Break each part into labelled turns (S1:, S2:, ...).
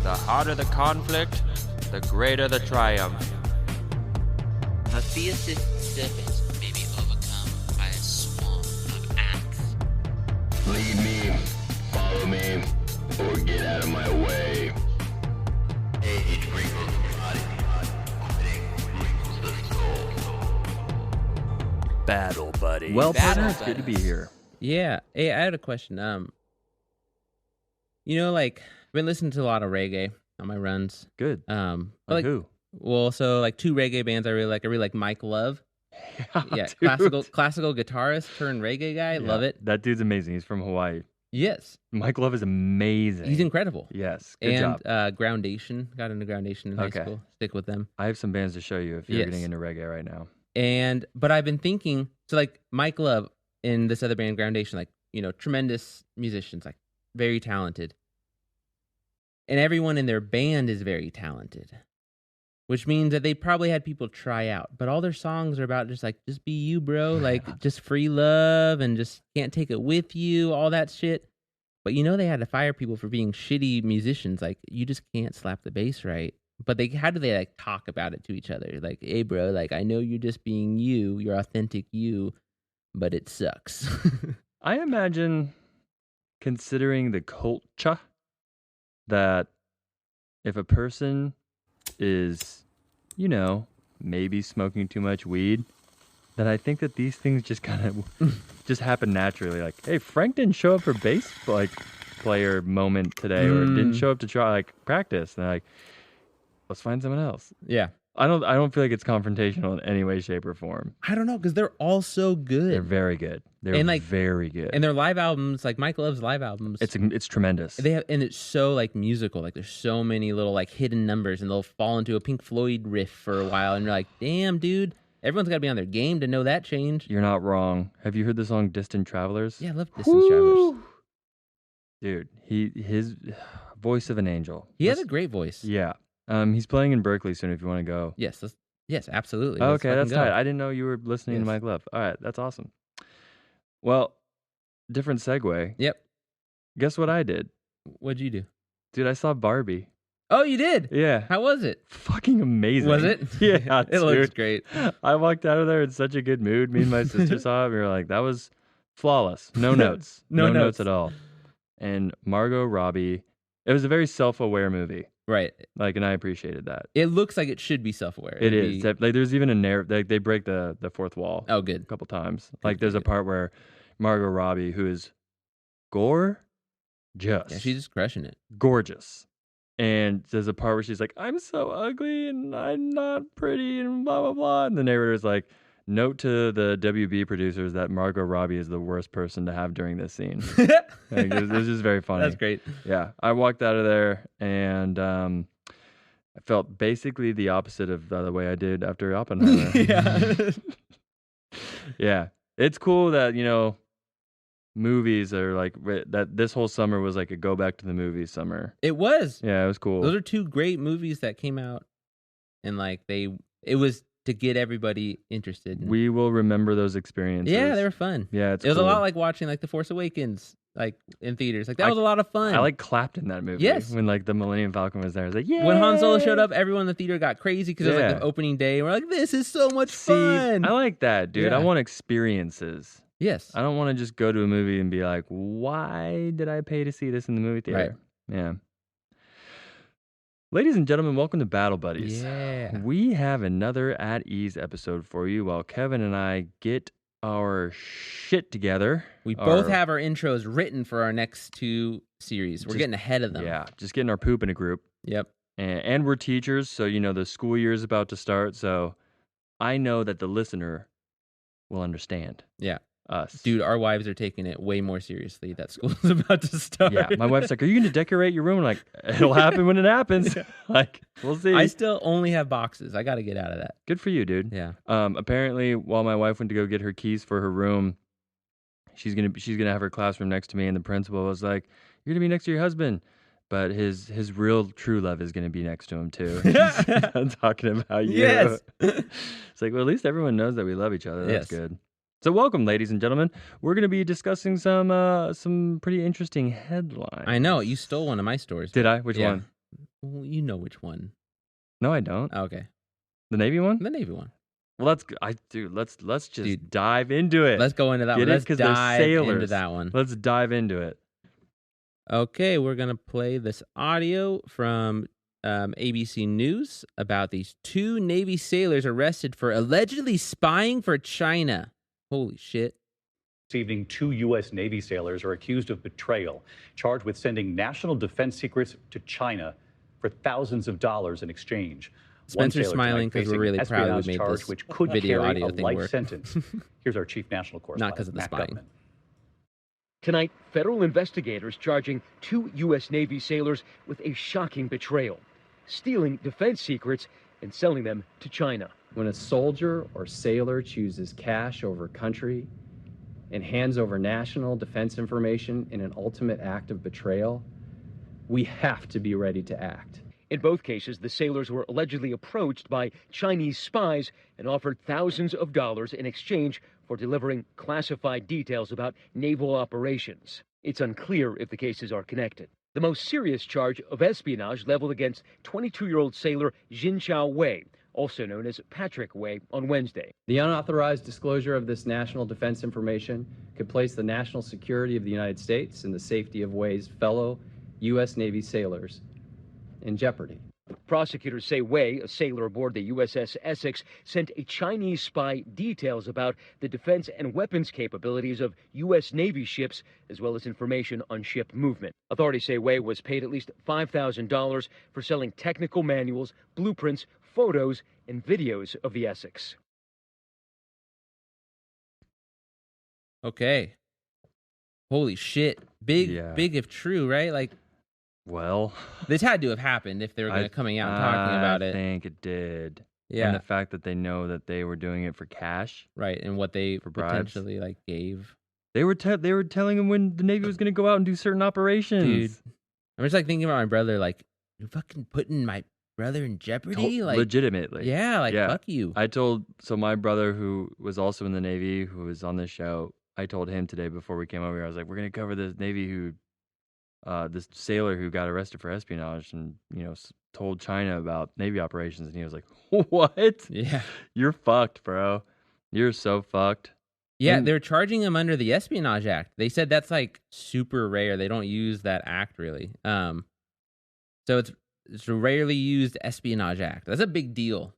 S1: The hotter the conflict, the greater the triumph.
S2: A theist serpent may be overcome by a swarm of ants.
S3: Lead me, follow me, or get out of my way. Age wrinkles the body, quitting wrinkles the soul.
S1: Battle buddy.
S4: Well,
S2: Battle
S4: partner, it's good to be here.
S5: Yeah. Hey, I had a question. Like I've been listening to a lot of reggae on my runs.
S4: Good.
S5: Like
S4: who?
S5: Well, so like two reggae bands I really like. I really like Mike Love. Yeah,
S4: dude.
S5: classical guitarist turned reggae guy.
S4: Yeah,
S5: Love it.
S4: That dude's amazing. He's from Hawaii.
S5: Yes,
S4: Mike Love is amazing.
S5: he's incredible.
S4: Yes. Good job.
S5: Groundation, got into Groundation in high school. Stick with them.
S4: I have some bands to show you if you're
S5: Yes.
S4: getting into reggae right now.
S5: But I've been thinking, so like Mike Love and this other band, Groundation, like, tremendous musicians, like very talented. And everyone in their band is very talented, which means that they probably had people try out. But all their songs are about just be you, bro. Like, just free love and just can't take it with you, all that shit. But they had to fire people for being shitty musicians. Like, you just can't slap the bass right. But how do they talk about it to each other? Like, hey, bro, like, I know you're just being you, your authentic you, but it sucks.
S4: I imagine, considering the culture, that if a person is, maybe smoking too much weed, that I think that these things just kind of just happen naturally. Like, hey, Frank didn't show up for bass player moment today, or didn't show up to try practice. And they're like, let's find someone else.
S5: Yeah.
S4: I don't feel like it's confrontational in any way, shape, or form.
S5: I don't know, because they're all so good.
S4: They're very good. They're very good.
S5: And their live albums, like Mike Love's live albums,
S4: It's tremendous.
S5: and it's so musical. Like there's so many little hidden numbers, and they'll fall into a Pink Floyd riff for a while, and you're like, damn, dude, everyone's got to be on their game to know that change.
S4: You're not wrong. Have you heard the song "Distant Travelers"?
S5: Yeah, I love Distance Travelers.
S4: Dude, his voice of an angel.
S5: He has a great voice.
S4: Yeah. He's playing in Berkeley soon if you want to go.
S5: Yes, yes, absolutely.
S4: Oh,
S5: Let's
S4: okay, that's
S5: fucking go.
S4: tight. I didn't know you were listening to
S5: Yes.
S4: Mike Love. All right, that's awesome. Well, different segue.
S5: Yep.
S4: Guess what I did?
S5: What'd you do?
S4: Dude, I saw Barbie.
S5: Oh, you did?
S4: Yeah.
S5: How was it?
S4: Fucking amazing.
S5: Was it?
S4: Yeah,
S5: It looks
S4: dude.
S5: great.
S4: I walked out of there in such a good mood. Me and my sister saw it, and we were like, that was flawless. No notes.
S5: No
S4: notes
S5: notes.
S4: at all. And Margot Robbie, it was a very self-aware movie.
S5: Right.
S4: And I appreciated that.
S5: It looks like it should be self-aware.
S4: It is. There's even a narrative. They break the fourth wall
S5: Oh,
S4: a
S5: good.
S4: couple times.
S5: Good,
S4: There's a
S5: good.
S4: part where Margot Robbie, who is gorgeous,
S5: Yeah, she's just crushing it.
S4: gorgeous. And there's a part where she's like, I'm so ugly and I'm not pretty and blah, blah, blah. And the narrator's like, note to the WB producers that Margot Robbie is the worst person to have during this scene. It was just very funny.
S5: That's great.
S4: Yeah. I walked out of there and I felt basically the opposite of the way I did after Oppenheimer.
S5: Yeah.
S4: Yeah. It's cool that, movies are that this whole summer was like a go back to the movies summer.
S5: It was.
S4: Yeah, it was cool.
S5: Those are two great movies that came out, and it was to get everybody interested.
S4: We will remember those experiences.
S5: Yeah, they were fun.
S4: Yeah,
S5: It was
S4: cool.
S5: a lot like watching The Force Awakens, in theaters. That was a lot of fun.
S4: I clapped in that movie.
S5: Yes.
S4: When the Millennium Falcon was there. I was like, yeah.
S5: When Han Solo showed up, everyone in the theater got crazy because it was
S4: Yeah.
S5: the opening day. And we're like, this is so much
S4: See,
S5: fun.
S4: I like that, dude.
S5: Yeah.
S4: I want experiences.
S5: Yes.
S4: I don't want to just go to a movie and be like, why did I pay to see this in the movie theater?
S5: Right.
S4: Yeah. Ladies and gentlemen, welcome to Battle Buddies.
S5: Yeah.
S4: We have another At Ease episode for you while Kevin and I get our shit together.
S5: We both have our intros written for our next two series. We're
S4: Just-
S5: getting ahead of them.
S4: Yeah, just getting our poop in a group.
S5: Yep.
S4: And we're teachers, so the school year is about to start, so I know that the listener will understand.
S5: Yeah.
S4: Us.
S5: Dude, our wives are taking it way more seriously that school's about to start.
S4: Yeah, my wife's like, are you going to decorate your room? I'm like, it'll happen when it happens. We'll see.
S5: I still only have boxes. I got to get out of that.
S4: Good for you, dude.
S5: Yeah.
S4: Apparently, while my wife went to go get her keys for her room, she's gonna have her classroom next to me, and the principal was like, "You're gonna be next to your husband, but his real true love is gonna be next to him too." I'm talking about you.
S5: Yes.
S4: It's like, well, at least everyone knows that we love each other. That's
S5: Yes.
S4: good. So welcome, ladies and gentlemen. We're gonna be discussing some pretty interesting headlines.
S5: I know. You stole one of my stories.
S4: Did I? Which
S5: Yeah.
S4: one?
S5: Well, you know which one.
S4: No, I don't.
S5: Okay.
S4: The Navy one?
S5: The Navy one.
S4: Well, let's just
S5: Dude,
S4: dive into it.
S5: Let's go into that
S4: Get
S5: one.
S4: it?
S5: Let's
S4: 'Cause they're
S5: dive into
S4: sailors.
S5: that one.
S4: Let's dive into it.
S5: Okay, we're going to play this audio from ABC News about these 2 Navy sailors arrested for allegedly spying for China. Holy shit.
S6: This evening, 2 U.S. Navy sailors are accused of betrayal, charged with sending national defense secrets to China for thousands of dollars in exchange.
S5: Spencer's smiling because we're really proud we made
S6: charge,
S5: this
S6: which could
S5: video
S6: carry
S5: audio
S6: a
S5: thing
S6: life
S5: work.
S6: sentence. Here's our chief national correspondent,
S5: Not because of the
S6: Matt
S5: spying.
S6: Gutman.
S7: Tonight, federal investigators charging 2 U.S. Navy sailors with a shocking betrayal, stealing defense secrets and selling them to China.
S8: When a soldier or sailor chooses cash over country and hands over national defense information in an ultimate act of betrayal, we have to be ready to act.
S7: In both cases, the sailors were allegedly approached by Chinese spies and offered thousands of dollars in exchange for delivering classified details about naval operations. It's unclear if the cases are connected. The most serious charge of espionage leveled against 22-year-old sailor Jinchao Wei, also known as Patrick Wei, on Wednesday.
S8: The unauthorized disclosure of this national defense information could place the national security of the United States and the safety of Wei's fellow U.S. Navy sailors in jeopardy.
S7: Prosecutors say Wei, a sailor aboard the USS Essex, sent a Chinese spy details about the defense and weapons capabilities of U.S. Navy ships, as well as information on ship movement. Authorities say Wei was paid at least $5,000 for selling technical manuals, blueprints, photos, and videos of the Essex.
S5: Okay. Holy shit. Big if true, right? Like,
S4: Well,
S5: this had to have happened if they were coming out and talking about it.
S4: I think it did.
S5: Yeah.
S4: And the fact that they know that they were doing it for cash.
S5: Right, and what they
S4: For bribes.
S5: potentially like gave.
S4: They were telling him when the Navy was going to go out and do certain operations.
S5: Dude, I'm just like thinking about my brother. Like, you're fucking putting my brother in jeopardy. Like,
S4: legitimately.
S5: yeah, like fuck you.
S4: So my brother, who was also in the Navy, who was on this show, I told him today before we came over here, I was like, we're going to cover this Navy this sailor who got arrested for espionage and, told China about Navy operations. And he was like, what?
S5: Yeah.
S4: You're fucked, bro. You're so fucked.
S5: Yeah, they're charging him under the Espionage Act. They said that's like super rare. They don't use that act really. So it's a rarely used Espionage Act. That's a big deal.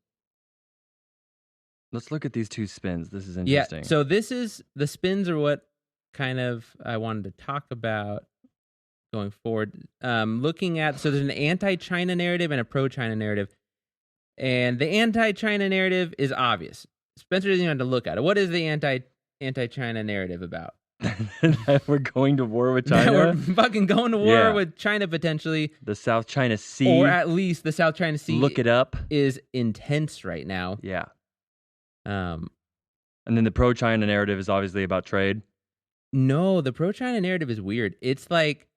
S4: Let's look at these 2 spins. This is interesting.
S5: Yeah, so the spins are what kind of I wanted to talk about going forward. Looking at, so there's an anti-China narrative and a pro-China narrative. And the anti-China narrative is obvious. Spencer doesn't even have to look at it. What is the anti-China narrative about?
S4: That we're going to war with China?
S5: We're fucking going to war with China potentially.
S4: The South China Sea.
S5: Or at least the South China Sea.
S4: Look it up.
S5: Is intense right now.
S4: Yeah. And then the pro-China narrative is obviously about trade.
S5: No, the pro-China narrative is weird. It's like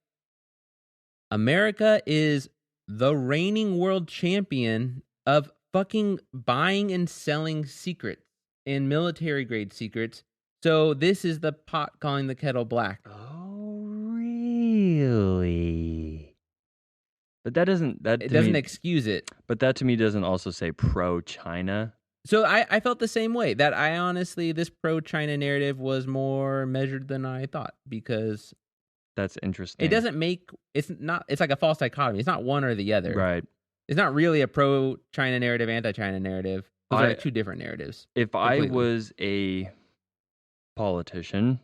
S5: America is the reigning world champion of fucking buying and selling secrets and military grade secrets. So this is the pot calling the kettle black.
S4: Oh, really? But that doesn't
S5: excuse it.
S4: But that to me doesn't also say pro-China.
S5: So I felt the same way. That I honestly, this pro-China narrative was more measured than I thought, because
S4: that's interesting.
S5: It doesn't make, it's like a false dichotomy. It's not one or the other.
S4: Right.
S5: It's not really a pro-China narrative, anti-China narrative. Those are 2 different narratives.
S4: If completely. I was a politician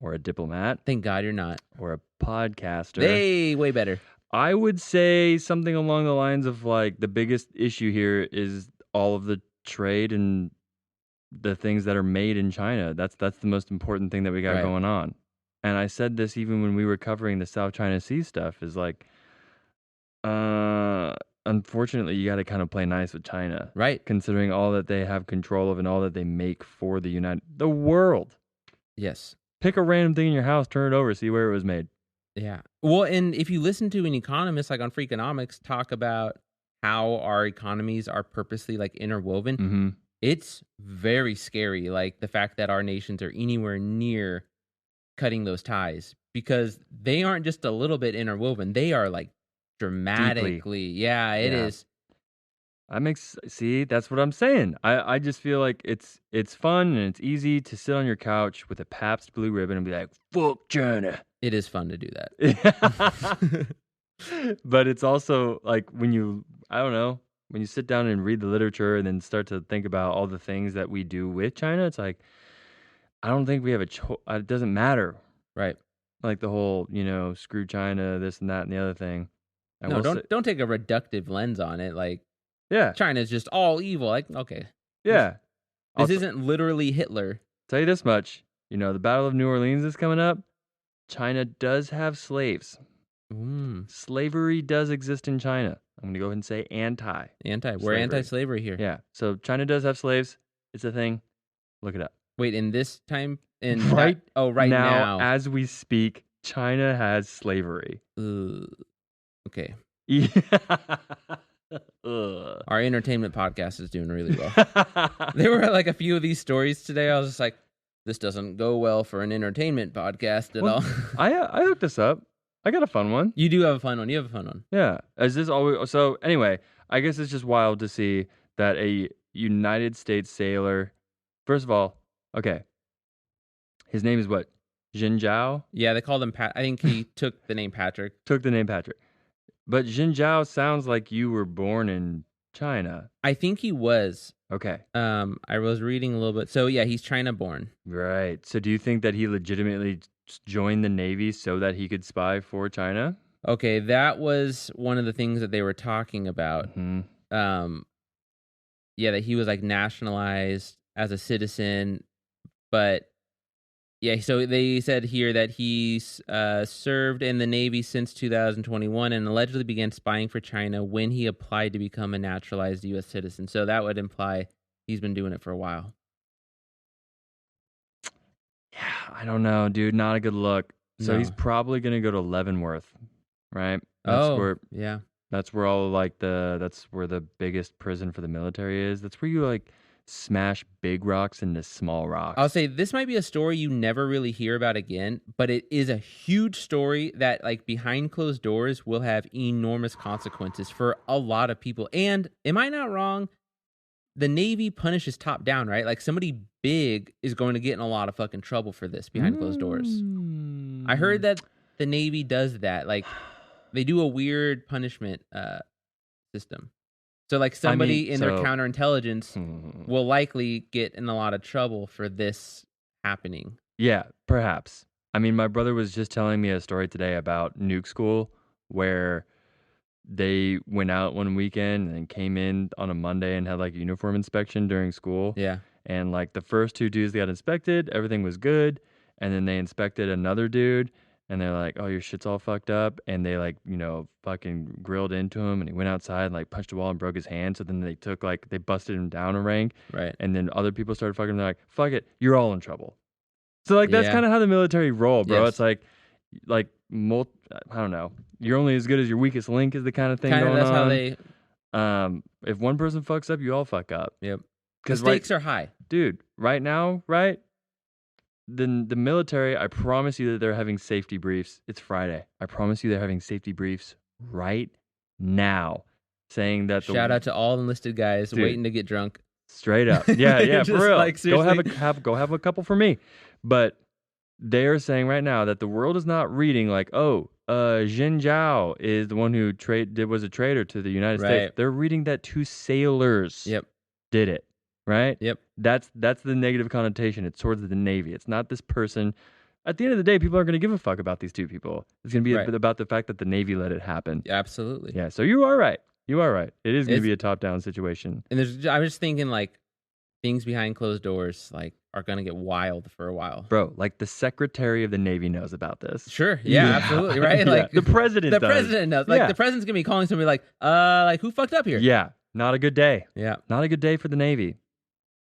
S4: or a diplomat.
S5: Thank God you're not.
S4: Or a podcaster.
S5: Hey, way better.
S4: I would say something along the lines of like, the biggest issue here is all of the trade and the things that are made in China. That's the most important thing that we got going on. And I said this even when we were covering the South China Sea stuff, is like, unfortunately, you got to kind of play nice with China.
S5: Right.
S4: Considering all that they have control of and all that they make for the world.
S5: Yes.
S4: Pick a random thing in your house, turn it over, see where it was made.
S5: Yeah. Well, and if you listen to an economist like on Freakonomics talk about how our economies are purposely like interwoven, it's very scary. Like the fact that our nations are anywhere near cutting those ties, because they aren't just a little bit interwoven. They are like dramatically. Yeah, it is.
S4: See, that's what I'm saying. I just feel like it's fun and it's easy to sit on your couch with a Pabst Blue Ribbon and be like, fuck China.
S5: It is fun to do that.
S4: But it's also like when you sit down and read the literature and then start to think about all the things that we do with China, it's like, I don't think we have a choice. It doesn't matter.
S5: Right.
S4: Like the whole, screw China, this and that and the other thing.
S5: No, don't take a reductive lens on it. Like,
S4: yeah,
S5: China's just all evil. Like, okay.
S4: Yeah.
S5: This isn't literally Hitler.
S4: Tell you this much. The Battle of New Orleans is coming up. China does have slaves. Slavery does exist in China. I'm going to go ahead and say anti.
S5: We're anti-slavery here.
S4: Yeah. So China does have slaves. It's a thing. Look it up.
S5: Wait, in this time?
S4: Right
S5: now.
S4: As we speak, China has slavery.
S5: Okay.
S4: Yeah.
S5: Our entertainment podcast is doing really well. There were like a few of these stories today. I was just like, this doesn't go well for an entertainment podcast at all.
S4: I hooked this up. I got a fun one.
S5: You do have a fun one. You have a fun one.
S4: Yeah. So anyway, I guess it's just wild to see that a United States sailor, first of all, okay, his name is what? Jin Zhao?
S5: Yeah, they called him I think he took the name Patrick.
S4: But Jin Zhao sounds like you were born in China.
S5: I think he was.
S4: Okay.
S5: I was reading a little bit. So yeah, he's China born.
S4: Right. So do you think that he legitimately joined the Navy so that he could spy for China?
S5: Okay, that was one of the things that they were talking about.
S4: Mm-hmm.
S5: Yeah, that he was like nationalized as a citizen, but yeah, so they said here that he's served in the Navy since 2021 and allegedly began spying for China when he applied to become a naturalized U.S. citizen. So that would imply he's been doing it for a while.
S4: Yeah, I don't know, dude. Not a good look. So he's probably going to go to Leavenworth, right?
S5: Yeah.
S4: That's where that's where the biggest prison for the military is. That's where you like smash big rocks into small rocks.
S5: I'll say this might be a story you never really hear about again, but it is a huge story that like behind closed doors will have enormous consequences for a lot of people. And am I not wrong? The Navy punishes top down, right? Like somebody big is going to get in a lot of fucking trouble for this behind closed doors. I heard that the Navy does that. Like they do a weird punishment system. So, like, somebody in their counterintelligence will likely get in a lot of trouble for this happening.
S4: Yeah, perhaps. I mean, my brother was just telling me a story today about nuke school where they went out one weekend and then came in on a Monday and had, like, a uniform inspection during school.
S5: Yeah.
S4: And, like, the first two dudes got inspected, everything was good. And then they inspected another dude. And they're like, oh, your shit's all fucked up. And they, like, fucking grilled into him. And he went outside and, like, punched a wall and broke his hand. So then they busted him down a rank.
S5: Right.
S4: And then other people started fucking him. They're like, fuck it, you're all in trouble. So, like, that's kind of how the military roll, bro.
S5: Yes.
S4: It's like, I don't know. You're only as good as your weakest link is the kind of thing going
S5: that's
S4: on.
S5: How they...
S4: If one person fucks up, you all fuck up.
S5: Yep. The stakes are high.
S4: Dude, right now, right? The military, I promise you that they're having safety briefs. It's Friday. I promise you they're having safety briefs right now, saying that
S5: Shout out to all enlisted guys waiting to get drunk.
S4: Straight up, yeah, for real.
S5: Like,
S4: go have a couple for me. But they are saying right now that the world is not reading like, oh, Jin Zhao is the one who was a traitor to the United States. They're reading that two sailors did it. Right?
S5: Yep.
S4: That's the negative connotation. It's towards the Navy. It's not this person. At the end of the day, people aren't going to give a fuck about these two people. It's going to be about the fact that the Navy let it happen.
S5: Absolutely.
S4: Yeah. So you are right. It is going to be a top-down situation.
S5: And I'm just thinking like things behind closed doors like are going to get wild for a while.
S4: Bro, like the Secretary of the Navy knows about this.
S5: Sure. Yeah. Absolutely. Right. Like
S4: the president.
S5: The president knows. Like the president's going to be calling somebody like who fucked up here?
S4: Yeah. Not a good day.
S5: Yeah.
S4: Not a good day for the Navy.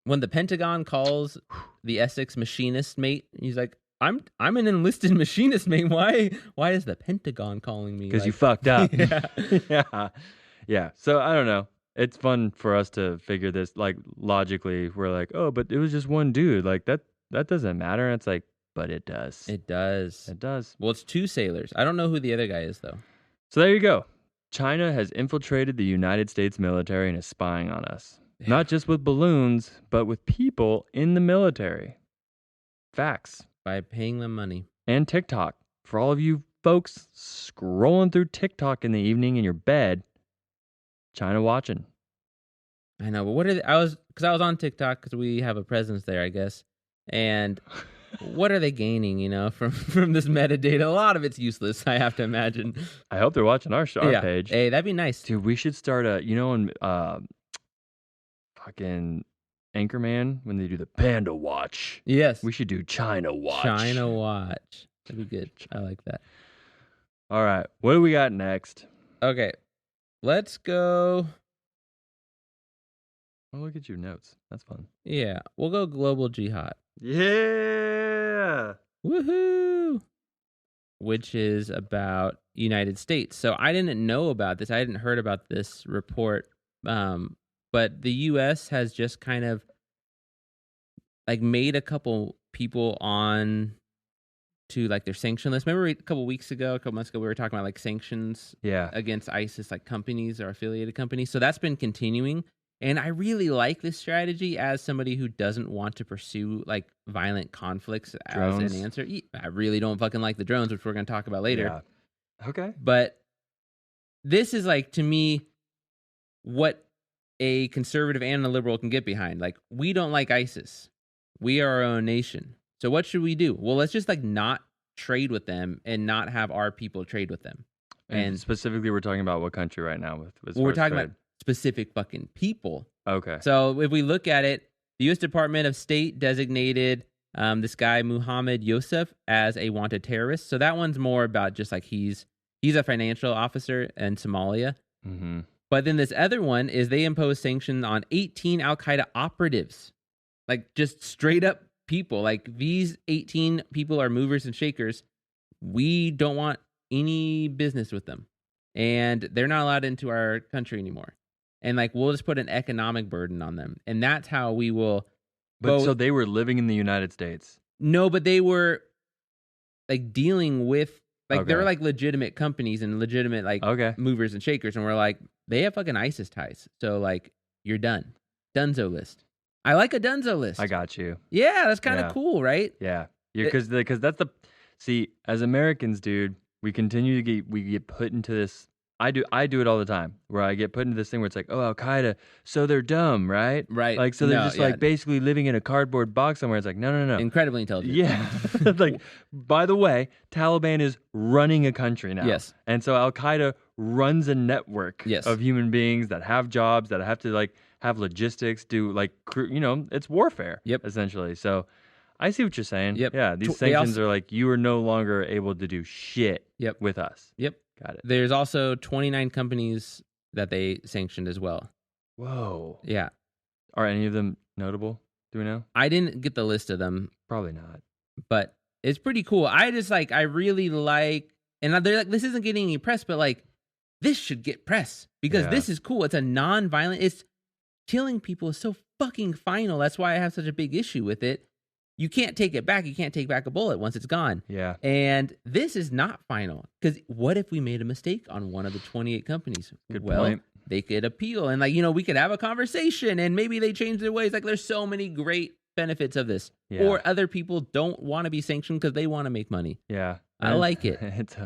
S5: When the Pentagon calls the Essex machinist mate, he's like, I'm an enlisted machinist mate. Why is the Pentagon calling me?
S4: Because you fucked up. Yeah. So I don't know. It's fun for us to figure this, like, logically. We're like, oh, but it was just one dude. Like, that doesn't matter. And it's like, but it does.
S5: It does.
S4: It does.
S5: Well, it's two sailors. I don't know who the other guy is, though.
S4: So there you go. China has infiltrated the United States military and is spying on us.
S5: Yeah.
S4: Not just with balloons, but with people in the military. Facts.
S5: By paying them money.
S4: And TikTok. For all of you folks scrolling through TikTok in the evening in your bed, China watching.
S5: I know, but what are I was on TikTok because we have a presence there, I guess. And what are they gaining, from this metadata? A lot of it's useless, I have to imagine.
S4: I hope they're watching our page.
S5: Hey, that'd be nice.
S4: Dude, we should start in fucking Anchorman when they do the Panda Watch.
S5: Yes.
S4: We should do China Watch.
S5: China Watch. That'd be good. I like that.
S4: All right. What do we got next?
S5: Okay. Let's go.
S4: Oh, look at your notes. That's fun.
S5: Yeah. We'll go global jihad.
S4: Yeah.
S5: Woohoo! Which is about United States. So I didn't know about this. I hadn't heard about this report. But the U.S. has just kind of made a couple people on to their sanction list. Remember a couple months ago, we were talking about sanctions against ISIS, companies or affiliated companies. So that's been continuing. And I really like this strategy as somebody who doesn't want to pursue violent conflicts as an answer. I really don't fucking like the drones, which we're going to talk about later.
S4: Yeah. Okay.
S5: But this is to me what a conservative and a liberal can get behind. We don't like ISIS. We are our own nation. So what should we do? Well, let's just not trade with them and not have our people trade with them.
S4: And specifically, we're talking about what country right now?
S5: We're talking about specific fucking people.
S4: Okay.
S5: So if we look at it, the U.S. Department of State designated this guy Muhammad Yusuf as a wanted terrorist. So that one's more about just he's a financial officer in Somalia.
S4: Mm-hmm.
S5: But then this other one is they imposed sanctions on 18 Al-Qaeda operatives. Just straight up people. These 18 people are movers and shakers. We don't want any business with them. And they're not allowed into our country anymore. And we'll just put an economic burden on them. And that's how we will.
S4: But so they were living in the United States?
S5: No, but they were dealing with
S4: Okay.
S5: they were legitimate companies and legitimate movers and shakers. And we're they have fucking ISIS ties. So you're done. Dunzo list. I like a Dunzo list.
S4: I got you.
S5: Yeah, that's kind of cool, right?
S4: Yeah. Because that's see, as Americans, dude, we continue to get put into this. I do it all the time where I get put into this thing where it's oh, Al-Qaeda, so they're dumb, right?
S5: Right.
S4: So they're just basically living in a cardboard box somewhere. It's no.
S5: Incredibly intelligent.
S4: Yeah. By the way, Taliban is running a country now.
S5: Yes.
S4: And so Al-Qaeda runs a network of human beings that have jobs, that have to have logistics, do it's warfare.
S5: Yep.
S4: Essentially. So I see what you're saying.
S5: Yep.
S4: Yeah. These sanctions are you are no longer able to do shit with us.
S5: Yep.
S4: Got it.
S5: There's also 29 companies that they sanctioned as well.
S4: Whoa.
S5: Yeah.
S4: Are any of them notable? Do we know?
S5: I didn't get the list of them.
S4: Probably not.
S5: But it's pretty cool. I just I really and they're this isn't getting any press, but this should get press because this is cool. It's a non-violent, it's killing people is so fucking final. That's why I have such a big issue with it. You can't take it back. You can't take back a bullet once it's gone.
S4: Yeah.
S5: And this is not final. Because what if we made a mistake on one of the 28 companies?
S4: Good point.
S5: They could appeal and we could have a conversation and maybe they change their ways. There's so many great benefits of this.
S4: Yeah.
S5: Or other people don't want to be sanctioned because they want to make money.
S4: Yeah.
S5: I like it.
S4: It's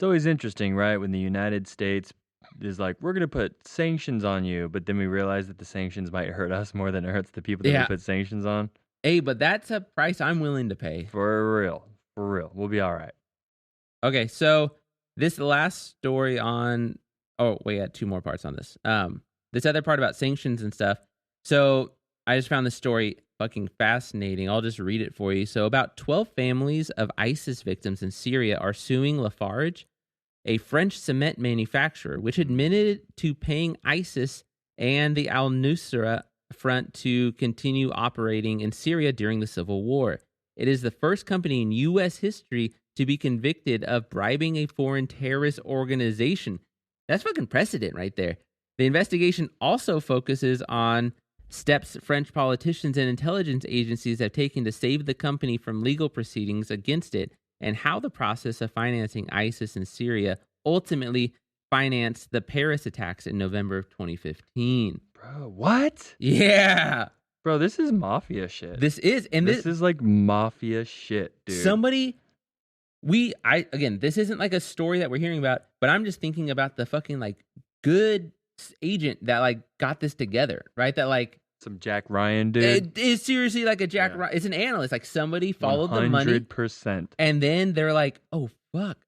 S4: always interesting, right? When the United States is we're going to put sanctions on you, but then we realize that the sanctions might hurt us more than it hurts the people that we put sanctions on.
S5: Hey, but that's a price I'm willing to pay.
S4: For real. We'll be all right.
S5: Okay, so this last story on... Oh, wait, I had two more parts on this. This other part about sanctions and stuff. So I just found this story fucking fascinating. I'll just read it for you. So about 12 families of ISIS victims in Syria are suing Lafarge, a French cement manufacturer, which admitted to paying ISIS and the Al-Nusra Front to continue operating in Syria during the civil war. It is the first company in U.S. history to be convicted of bribing a foreign terrorist organization. That's fucking precedent right there. The investigation also focuses on steps French politicians and intelligence agencies have taken to save the company from legal proceedings against it and how the process of financing ISIS in Syria ultimately financed the Paris attacks in November of 2015.
S4: Bro, what?
S5: Yeah.
S4: Bro, this is mafia shit.
S5: This is
S4: like mafia shit, dude.
S5: This isn't like a story that we're hearing about, but I'm just thinking about the fucking like good agent that like got this together, right? That like
S4: some Jack Ryan dude.
S5: It is seriously like a Jack Ryan. It's an analyst. Like somebody followed the money.
S4: 100%.
S5: And then they're like, oh, fuck.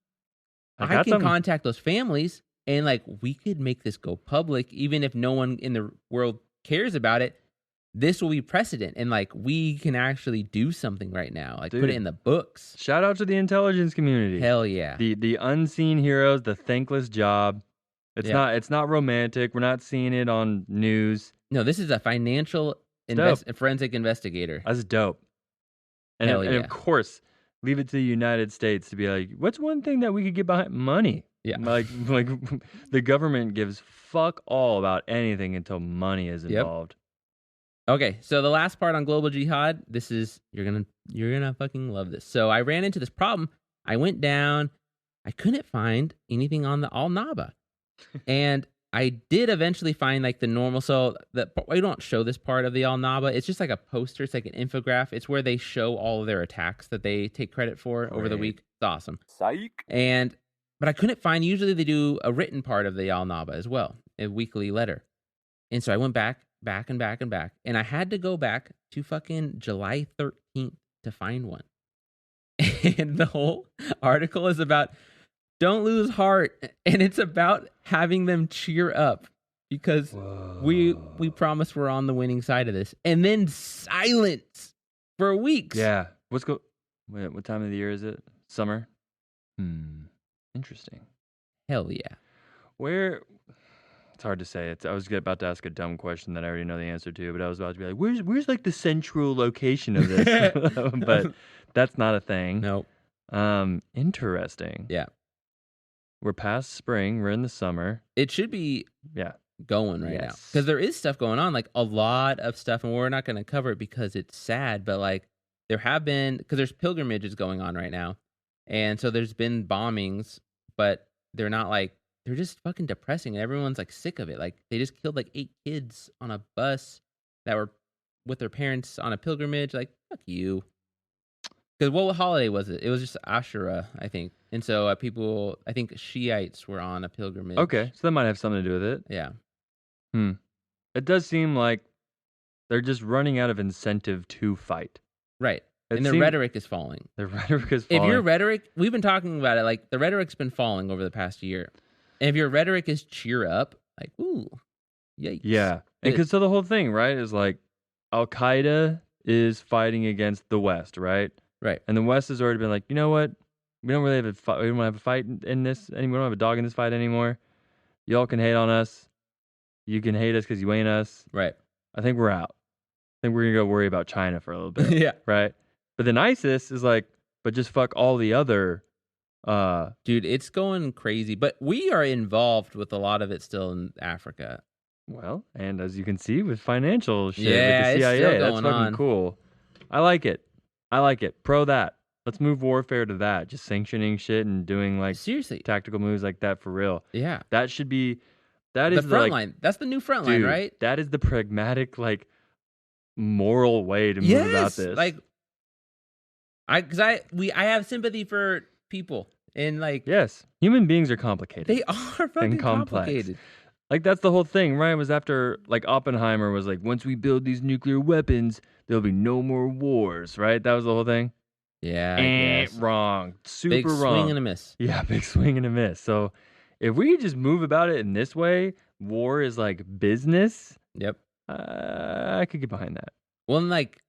S5: I can contact those families and like we could make this go public even if no one in the world cares about it. This will be precedent, and like we can actually do something right now, like put it in the books.
S4: Shout out to the intelligence community.
S5: Hell yeah,
S4: the unseen heroes, the thankless job. It's not romantic. We're not seeing it on news.
S5: No, this is a financial forensic investigator.
S4: That's dope. And of course, leave it to the United States to be like, what's one thing that we could get behind? Money.
S5: Yeah,
S4: like the government gives fuck all about anything until money is involved.
S5: Okay, so the last part on global jihad, this is you're gonna fucking love this. So I ran into this problem. I went down, I couldn't find anything on the Al-Naba, and I did eventually find like the normal. So we don't show this part of the Al-Naba. It's just like a poster. It's like an infographic. It's where they show all of their attacks that they take credit for over the week. It's awesome.
S1: Psych.
S5: But I couldn't find. Usually they do a written part of the Al-Naba as well, a weekly letter. And so I went back, and I had to go back to fucking July 13th to find one. And the whole article is about don't lose heart, and it's about having them cheer up because we promise we're on the winning side of this, and then silence for weeks.
S4: Yeah, what time of the year is it? Summer. Interesting.
S5: Hell yeah.
S4: Where? It's hard to say. I was about to ask a dumb question that I already know the answer to, but I was about to be like, where's like the central location of this? But that's not a thing.
S5: Nope.
S4: Interesting.
S5: Yeah.
S4: We're past spring. We're in the summer.
S5: It should be going right now. Because there is stuff going on, like a lot of stuff, and we're not going to cover it because it's sad, but like there have been, because there's pilgrimages going on right now. And so there's been bombings, but they're not like, they're just fucking depressing, and everyone's like sick of it. Like they just killed like 8 kids on a bus that were with their parents on a pilgrimage. Like fuck you. Because what holiday was it? It was just Ashura, I think. And so I think Shiites were on a pilgrimage.
S4: Okay, so that might have something to do with it.
S5: Yeah.
S4: It does seem like they're just running out of incentive to fight.
S5: Right. And their rhetoric is falling.
S4: Their rhetoric is falling.
S5: If your rhetoric, we've been talking about it, like the rhetoric's been falling over the past year. And if your rhetoric is cheer up, like, ooh, yikes.
S4: Yeah. And because so the whole thing, right, is like Al-Qaeda is fighting against the West, right?
S5: Right.
S4: And the West has already been like, you know what? We don't really have a fight. We don't have a fight in this anymore. We don't have a dog in this fight anymore. Y'all can hate on us. You can hate us because you ain't us.
S5: Right.
S4: I think we're out. I think we're going to go worry about China for a little bit.
S5: Yeah.
S4: Right? But then ISIS is like, but just fuck all the other...
S5: Dude, it's going crazy. But we are involved with a lot of it still in Africa.
S4: Well, and as you can see with financial shit
S5: yeah,
S4: with the CIA,
S5: it's still
S4: that's
S5: going
S4: fucking
S5: on.
S4: cool. I like it. Pro that. Let's move warfare to that. Just sanctioning shit and doing like
S5: seriously
S4: tactical moves like that for real.
S5: Yeah.
S4: That should be that is
S5: the front line. That's the new front line, right?
S4: That is the pragmatic, like moral way to move about this.
S5: Like I have sympathy for people and like
S4: yes, human beings are complicated.
S5: They are fucking complicated.
S4: Like that's the whole thing, right? It was after like Oppenheimer was like, once we build these nuclear weapons, there'll be no more wars, right? That was the whole thing.
S5: Yeah, I guess.
S4: Wrong. Super
S5: big
S4: wrong.
S5: Swing and a miss.
S4: Yeah, big swing and a miss. So if we just move about it in this way, war is like business.
S5: Yep.
S4: I could get behind that.
S5: Well, and like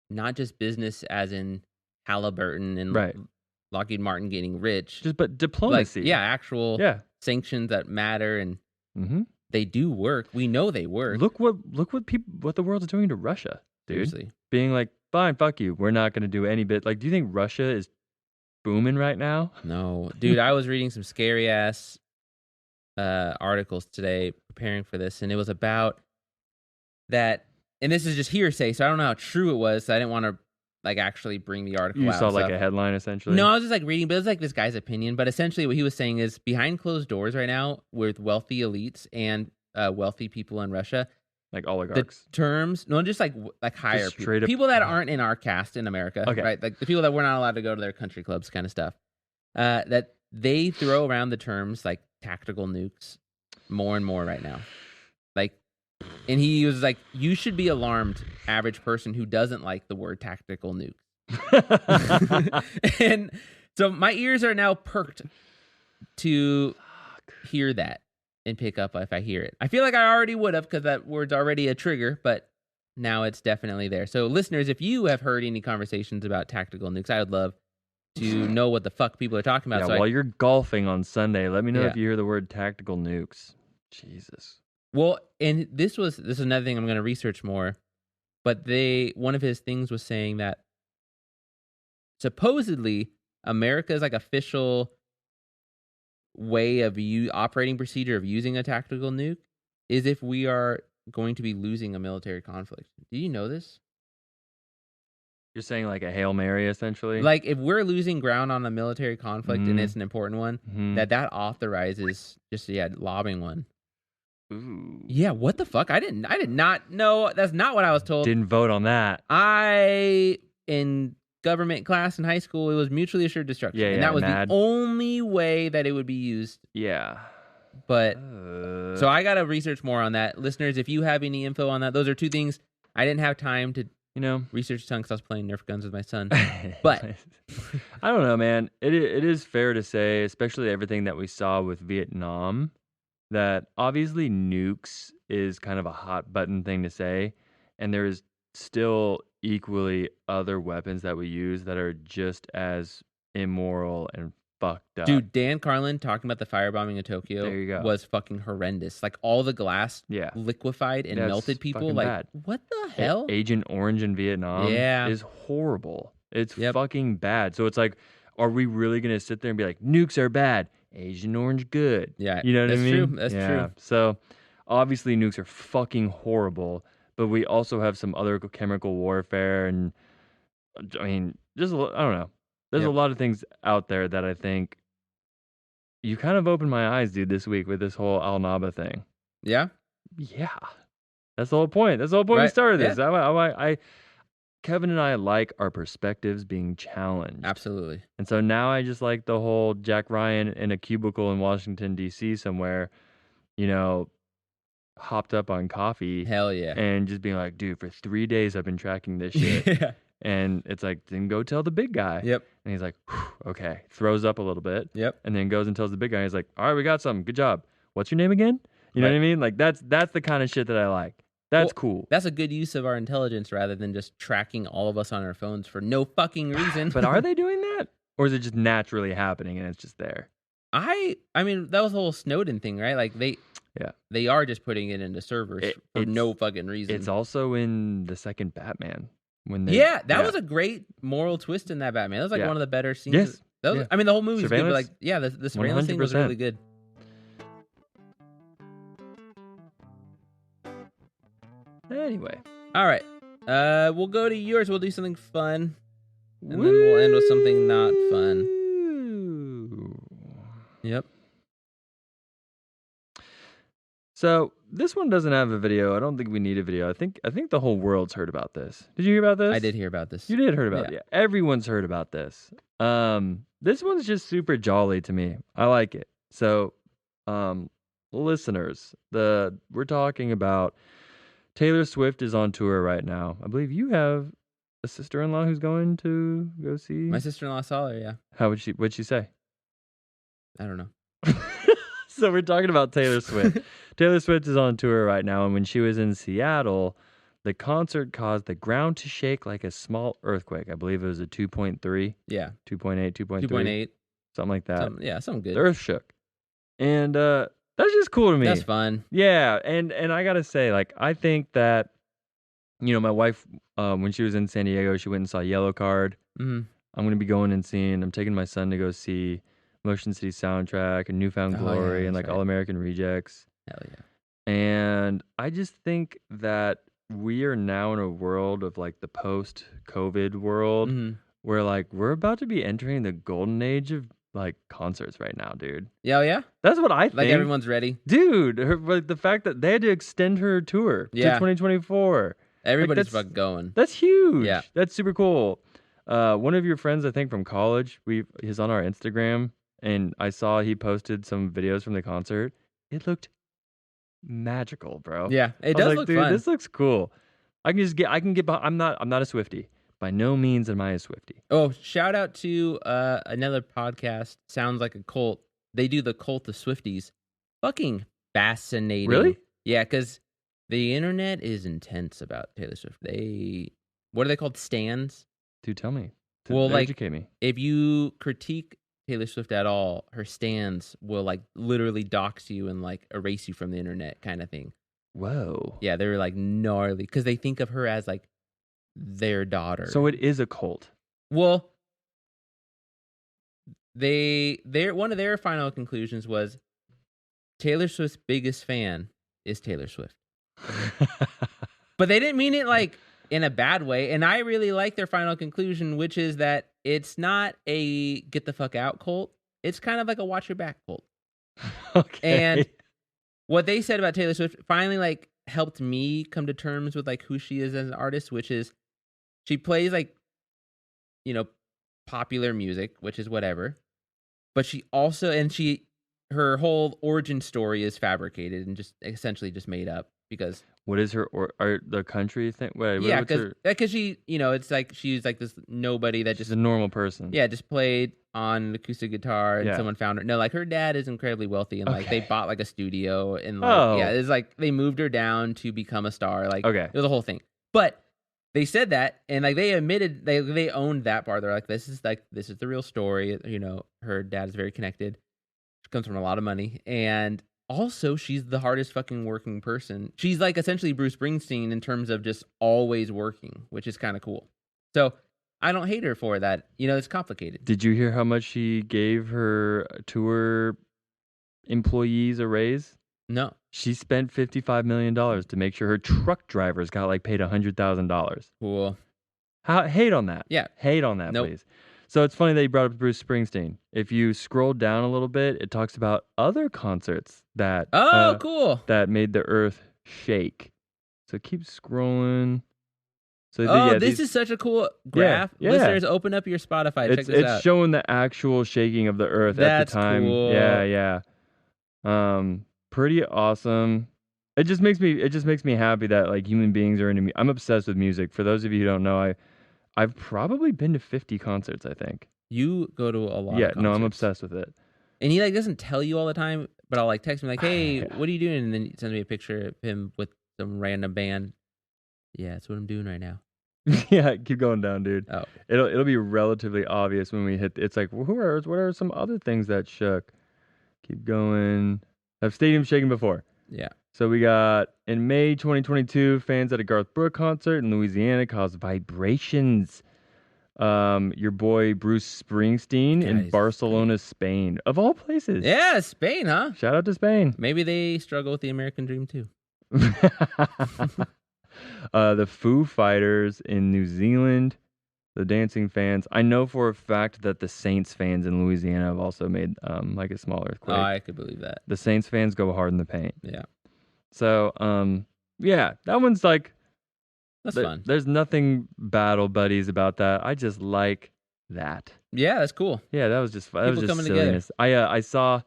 S5: not just business as in Halliburton and
S4: right.
S5: Lockheed Martin getting rich.
S4: But diplomacy.
S5: Like, actual sanctions that matter and they do work. We know they work.
S4: Look what the world's doing to Russia, dude.
S5: Seriously.
S4: Being like, fine, fuck you. We're not going to do any bit. Like, do you think Russia is booming right now?
S5: No. Dude, I was reading some scary ass articles today preparing for this, and it was about that, and this is just hearsay, so I don't know how true it was, so I didn't want to like actually bring the article
S4: You
S5: out.
S4: saw
S5: and
S4: like
S5: stuff.
S4: a headline essentially?
S5: No, I was just like reading, but it was like this guy's opinion. But essentially, what he was saying is behind closed doors right now with wealthy elites and wealthy people in Russia,
S4: Like
S5: the
S4: oligarchs.
S5: terms, no, just like higher
S4: straight
S5: people,
S4: up-
S5: people that aren't in our caste in America,
S4: Okay.
S5: right? Like the people that we're not allowed to go to their country clubs, kind of stuff. That they throw around the terms like tactical nukes more and more right now. Like, and he was like, "You should be alarmed, average person who doesn't like the word tactical nuke." And so my ears are now perked to hear that and pick up if I hear it. I feel like I already would have because that word's already a trigger, but now it's definitely there. So listeners, if you have heard any conversations about tactical nukes, I would love to know what the fuck people are talking about.
S4: Yeah,
S5: So
S4: while you're golfing on Sunday, let me know
S5: Yeah.
S4: if you hear the word tactical nukes. Jesus.
S5: well, and this is another thing I'm going to research more, but one of his things was saying that supposedly America's like official way of operating procedure of using a tactical nuke is if we are going to be losing a military conflict. Do you know this?
S4: You're saying like a Hail Mary essentially?
S5: Like if we're losing ground on a military conflict and it's an important one,
S4: Mhm.
S5: that authorizes just lobbing one.
S4: Ooh.
S5: Yeah, what the fuck? I did not know. That's not what I was told.
S4: Didn't vote on that.
S5: In government class in high school, it was mutually assured destruction.
S4: Yeah,
S5: and
S4: yeah,
S5: that was
S4: mad.
S5: the only way that it would be used.
S4: Yeah.
S5: But so I got to research more on that. Listeners, if you have any info on that, those are two things I didn't have time to research a ton because I was playing Nerf guns with my son. But
S4: I don't know, man. It is fair to say, especially everything that we saw with Vietnam, that obviously nukes is kind of a hot button thing to say, and there is still equally other weapons that we use that are just as immoral and fucked up.
S5: dude, Dan Carlin talking about the firebombing of Tokyo
S4: There you go.
S5: was fucking horrendous. Like all the glass liquefied and
S4: That's
S5: melted people.
S4: fucking
S5: Like
S4: bad.
S5: what the hell?
S4: Agent Orange in Vietnam
S5: Yeah.
S4: is horrible. It's fucking bad. So it's like, are we really going to sit there and be like, nukes are bad, Agent Orange good?
S5: Yeah,
S4: You know what
S5: that's
S4: I mean?
S5: true. That's
S4: Yeah.
S5: true.
S4: So obviously nukes are fucking horrible, but we also have some other chemical warfare and, I mean, just, I don't know. There's a lot of things out there that I think you kind of opened my eyes, dude, this week with this whole Al-Naba thing.
S5: Yeah?
S4: Yeah. That's the whole point. That's the whole point we
S5: Right.
S4: started this.
S5: Yeah.
S4: Kevin and I like our perspectives being challenged.
S5: Absolutely.
S4: And so now I just like the whole Jack Ryan in a cubicle in Washington, D.C. somewhere, hopped up on coffee.
S5: Hell yeah.
S4: And just being like, dude, for 3 days I've been tracking this shit.
S5: Yeah.
S4: And it's like, then go tell the big guy.
S5: Yep.
S4: And he's like, "Whew, okay. Throws up a little bit.
S5: Yep.
S4: And then goes and tells the big guy. He's like, all right, we got something. Good job. What's your name again? You know
S5: Right.
S4: what I mean? Like that's the kind of shit that I like. That's cool.
S5: That's a good use of our intelligence rather than just tracking all of us on our phones for no fucking reason.
S4: But are they doing that? Or is it just naturally happening and it's just there?
S5: I mean, that was the whole Snowden thing, right? Like they are just putting it into servers for no fucking reason.
S4: It's also in the second Batman. When
S5: that was a great moral twist in that Batman. That was like one of the better scenes.
S4: Yes.
S5: That was,
S4: Yeah.
S5: I mean, the whole movie's good, but
S4: Surveillance?
S5: like, the surveillance thing was
S4: 100%.
S5: really good.
S4: Anyway.
S5: All right. We'll go to yours. We'll do something fun. And then we'll end with something not fun. Yep.
S4: So this one doesn't have a video. I don't think we need a video. I think the whole world's heard about this. Did you hear about this?
S5: I did hear about this.
S4: You did heard about it. Yeah. Everyone's heard about this. This one's just super jolly to me. I like it. So, listeners, we're talking about Taylor Swift is on tour right now. I believe you have a sister-in-law who's going to go see.
S5: My sister-in-law saw her, yeah.
S4: What'd she say?
S5: I don't know.
S4: So we're talking about Taylor Swift. Taylor Swift is on tour right now, and when she was in Seattle, the concert caused the ground to shake like a small earthquake. I believe it was a 2.3.
S5: Yeah.
S4: 2.8, 2.3.
S5: 2.8.
S4: Something like that.
S5: Something good.
S4: The earth shook. And that's just cool to me.
S5: That's fun.
S4: Yeah, and I got to say, like, I think that, my wife, when she was in San Diego, she went and saw Yellow Card.
S5: Mm-hmm.
S4: I'm going to be going and seeing, I'm taking my son to go see Motion City Soundtrack and Newfound Glory and like All American Rejects.
S5: Hell yeah.
S4: And I just think that we are now in a world of like the post-COVID world
S5: Mhm.
S4: where like we're about to be entering the golden age of like concerts right now, dude.
S5: Yeah, yeah.
S4: That's what I think.
S5: Like everyone's ready.
S4: Dude, but the fact that they had to extend her tour to
S5: Yeah.
S4: 2024.
S5: Everybody's
S4: that's-
S5: fucking going.
S4: That's huge.
S5: Yeah.
S4: That's super cool. One of your friends, I think from college, he's on our Instagram, and I saw he posted some videos from the concert. It looked magical, bro.
S5: Yeah, it
S4: I was
S5: does
S4: like,
S5: look
S4: dude,
S5: fun.
S4: this looks cool. I can get behind. I'm not a Swiftie. By no means am I a Swiftie.
S5: Oh, shout out to another podcast, Sounds Like a Cult. They do the Cult of Swifties. Fucking fascinating.
S4: Really?
S5: Yeah, because the internet is intense about Taylor Swift. What are they called? Stans?
S4: Dude, tell me.
S5: Well, like,
S4: educate me.
S5: If you critique Taylor Swift at all, her stans will like literally dox you and like erase you from the internet kind of thing.
S4: Whoa.
S5: Yeah, they're like gnarly because they think of her as like their daughter.
S4: So it is a cult.
S5: Well, one of their final conclusions was Taylor Swift's biggest fan is Taylor Swift. But they didn't mean it like in a bad way. And I really like their final conclusion, which is that it's not a get the fuck out cult. It's kind of like a watch your back cult.
S4: Okay.
S5: And what they said about Taylor Swift finally like helped me come to terms with like who she is as an artist, which is she plays like, you know, popular music, which is whatever. But she also, her whole origin story is fabricated and just essentially just made up because.
S4: What is her the country thing? Wait,
S5: Yeah,
S4: what's her?
S5: because she, you know, it's like she's like this nobody that
S4: She's
S5: just
S4: a normal person.
S5: yeah, just played on an acoustic guitar and
S4: Yeah.
S5: someone found her. No, like her dad is incredibly wealthy and like they
S4: Okay.
S5: bought like a studio and like
S4: Oh.
S5: yeah, it's like they moved her down to become a star. Like
S4: Okay.
S5: it was a whole thing. But they said that and like they admitted they owned that part. They're like, this is the real story. You know, her dad is very connected. She comes from a lot of money. And also she's the hardest fucking working person. She's like essentially Bruce Springsteen in terms of just always working, which is kind of cool. So I don't hate her for that. You know, it's complicated.
S4: Did you hear how much she gave her tour employees a raise?
S5: No.
S4: She spent $55 million to make sure her truck drivers got like paid $100,000.
S5: Cool.
S4: Hate on that.
S5: Yeah.
S4: Hate on that,
S5: Nope.
S4: please. So it's funny that you brought up Bruce Springsteen. If you scroll down a little bit, it talks about other concerts that
S5: Cool.
S4: that made the earth shake. So keep scrolling. So
S5: Oh, this is such a cool graph.
S4: yeah.
S5: Listeners, open up your Spotify. Check this
S4: it's
S5: out.
S4: showing the actual shaking of the earth
S5: That's
S4: at the time.
S5: cool.
S4: Yeah. Pretty awesome. It just makes me happy that like human beings are into me. I'm obsessed with music. For those of you who don't know, I've probably been to 50 concerts, I think.
S5: You go to a lot.
S4: Yeah,
S5: of
S4: no, I'm
S5: concerts.
S4: obsessed with it.
S5: And he like doesn't tell you all the time, but I'll like text him like, "Hey, what are you doing?" And then he sends me a picture of him with some random band. Yeah, that's what I'm doing right now.
S4: Yeah, keep going down, dude.
S5: Oh,
S4: It'll be relatively obvious when we hit. It's like, what are some other things that shook? Keep going. Have stadiums shaken before?
S5: yeah.
S4: So we got in May 2022, fans at a Garth Brooks concert in Louisiana caused vibrations. Your boy Bruce Springsteen in
S5: Guys,
S4: Barcelona, Spain, of all places.
S5: Yeah, Spain, huh?
S4: Shout out to Spain.
S5: Maybe they struggle with the American dream too.
S4: The Foo Fighters in New Zealand, the dancing fans. I know for a fact that the Saints fans in Louisiana have also made like a small earthquake.
S5: Oh, I could believe that.
S4: The Saints fans go hard in the paint.
S5: Yeah,
S4: So, yeah, that one's like
S5: that's fun.
S4: There's nothing battle buddies about that. I just like that.
S5: Yeah, that's cool.
S4: Yeah, that was just fun. That was
S5: People
S4: just
S5: coming together.
S4: silliness. I saw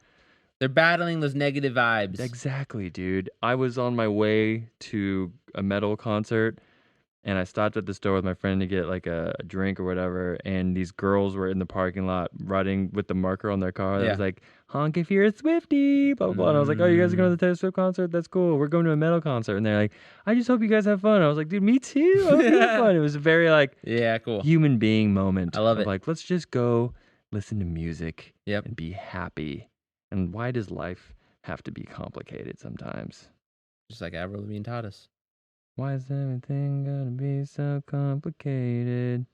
S5: They're battling those negative vibes.
S4: exactly, dude. I was on my way to a metal concert, and I stopped at the store with my friend to get like a drink or whatever. And these girls were in the parking lot riding with the marker on their car. That
S5: Yeah.
S4: was like, honk if you're a Swiftie, blah, blah, blah. And I was like, oh, you guys are going to the Taylor Swift concert? That's cool. We're going to a metal concert. And they're like, I just hope you guys have fun. I was like, dude, me too. I hope you have fun. It was a very like
S5: Yeah, cool.
S4: human being moment.
S5: I love
S4: of
S5: it.
S4: Like, let's just go listen to music
S5: Yep.
S4: and be happy. And why does life have to be complicated sometimes?
S5: Just like Avril Lavigne taught us.
S4: Why is everything gonna be so complicated?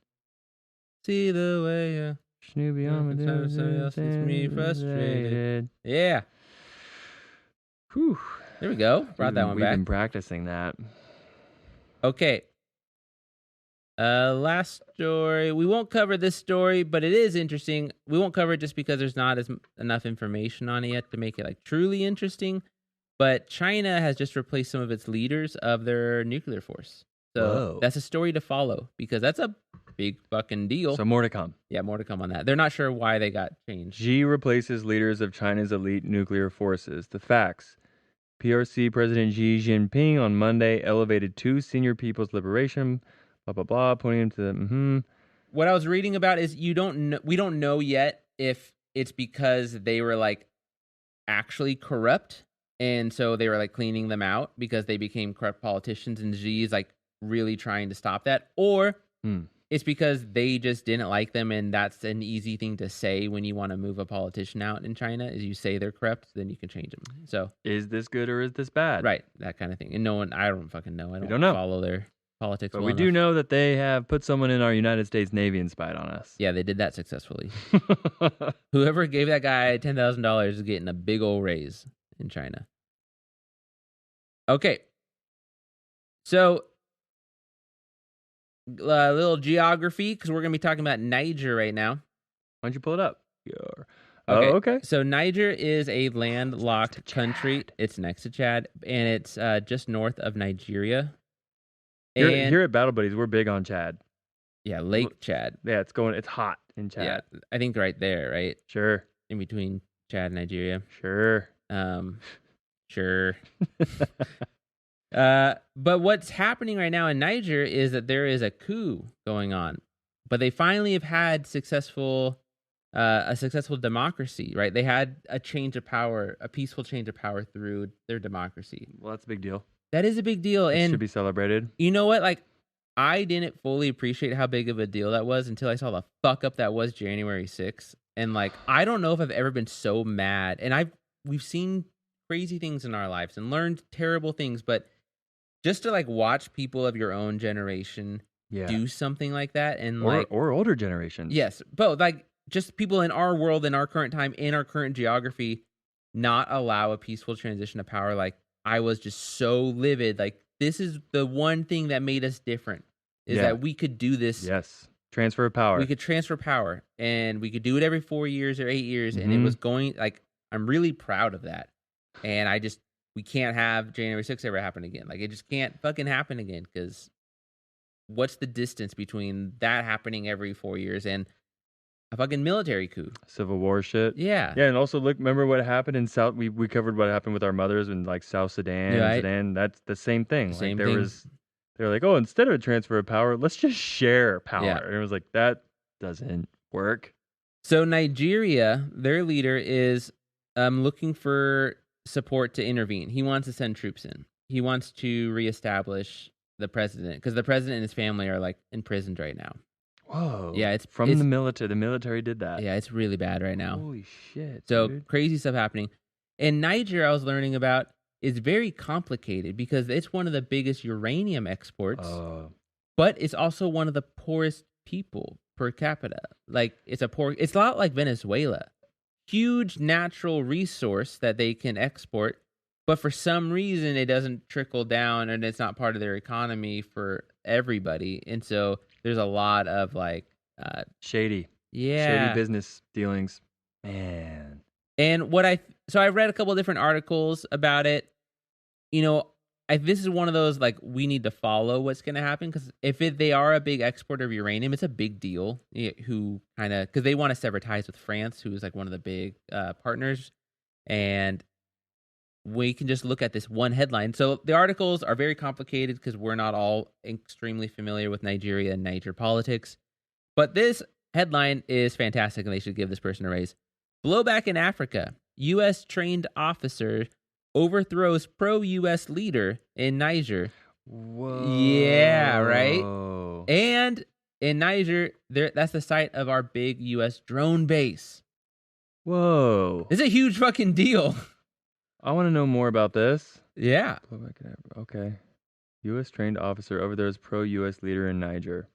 S5: See the way you...
S4: Snoopy
S5: Yeah,
S4: on my
S5: somebody else gets me frustrated. Yeah,
S4: Whew.
S5: there we go. Brought that one
S4: We've
S5: back.
S4: been practicing that.
S5: Okay. Last story. We won't cover this story, but it is interesting. We won't cover it just because there's not enough information on it yet to make it like truly interesting. But China has just replaced some of its leaders of their nuclear force. So
S4: Whoa.
S5: that's a story to follow because that's a big fucking deal.
S4: So more to come.
S5: Yeah, more to come on that. They're not sure why they got changed.
S4: Xi replaces leaders of China's elite nuclear forces. The facts. PRC President Xi Jinping on Monday elevated 2 senior People's Liberation, blah, blah, blah, pointing to the,
S5: What I was reading about is we don't know yet if it's because they were like actually corrupt and so they were like cleaning them out because they became corrupt politicians and Xi is like really trying to stop that, or it's because they just didn't like them and that's an easy thing to say when you want to move a politician out in China is you say they're corrupt, then you can change them. So
S4: is this good or is this bad?
S5: Right, that kind of thing. And I don't fucking know. I
S4: don't know.
S5: Follow their politics.
S4: But
S5: well
S4: we do
S5: enough.
S4: know that they have put someone in our United States Navy and spied on us.
S5: Yeah, they did that successfully. Whoever gave that guy $10,000 is getting a big old raise in China. Okay. So, a little geography, because we're going to be talking about Niger right now.
S4: Why don't you pull it up? Yeah.
S5: Okay.
S4: Oh, okay.
S5: So, Niger is a landlocked country. It's next to Chad, and it's just north of Nigeria.
S4: Here at Battle Buddies, we're big on Chad.
S5: Yeah, Lake Chad.
S4: Yeah, it's hot in Chad.
S5: Yeah, I think right there, right?
S4: Sure.
S5: In between Chad and Nigeria.
S4: Sure.
S5: Sure. But what's happening right now in Niger is that there is a coup going on, but they finally have had a successful democracy, right? They had a change of power, a peaceful change of power through their democracy.
S4: Well, that's a big deal.
S5: That is a big deal.
S4: It
S5: And
S4: should be celebrated.
S5: you know what? Like, I didn't fully appreciate how big of a deal that was until I saw the fuck up that was January 6th. And like, I don't know if I've ever been so mad. And we've seen crazy things in our lives and learned terrible things, but just to like watch people of your own generation do something like that and
S4: or older generations.
S5: Yes, but like just people in our world, in our current time, in our current geography, not allow a peaceful transition of power. Like, I was just so livid. Like, this is the one thing that made us different is that we could do this.
S4: Yes. Transfer of power.
S5: We could transfer power and we could do it every 4 years or 8 years. And it was going like, I'm really proud of that. And we can't have January 6th ever happen again. Like, it just can't fucking happen again because what's the distance between that happening every 4 years and a fucking military coup?
S4: Civil War shit.
S5: Yeah.
S4: Yeah, and also remember what happened in South, we covered what happened with our mothers in like South Sudan, Sudan, that's the same thing.
S5: Same
S4: like
S5: thing.
S4: They're like, oh, instead of a transfer of power, let's just share power.
S5: Yeah.
S4: And it was like, that doesn't work.
S5: So Nigeria, their leader is looking for support to intervene. He wants to send troops in. He wants to reestablish the president because the president and his family are like imprisoned right now.
S4: Whoa.
S5: Yeah, it's
S4: the military. The military did that.
S5: Yeah, it's really bad right now.
S4: Holy shit.
S5: So
S4: dude.
S5: crazy stuff happening. In Niger, I was learning about, is very complicated because it's one of the biggest uranium exports, but it's also one of the poorest people per capita. Like, it's a lot like Venezuela. Huge natural resource that they can export, but for some reason it doesn't trickle down and it's not part of their economy for everybody. And so there's a lot of like
S4: shady business dealings, man.
S5: And so I read a couple of different articles about it. You know, this is one of those like we need to follow what's going to happen because if they are a big exporter of uranium, it's a big deal. Because they want to sever ties with France, who is like one of the big partners, and we can just look at this one headline. So the articles are very complicated because we're not all extremely familiar with Nigeria and Niger politics, but this headline is fantastic, and they should give this person a raise. Blowback in Africa: U.S. trained officer overthrows pro-U.S. leader in Niger.
S4: Whoa.
S5: Yeah, right? And in Niger, that's the site of our big U.S. drone base.
S4: Whoa.
S5: It's a huge fucking deal.
S4: I want to know more about this.
S5: Yeah.
S4: Okay. U.S. trained officer overthrows pro-U.S. leader in Niger.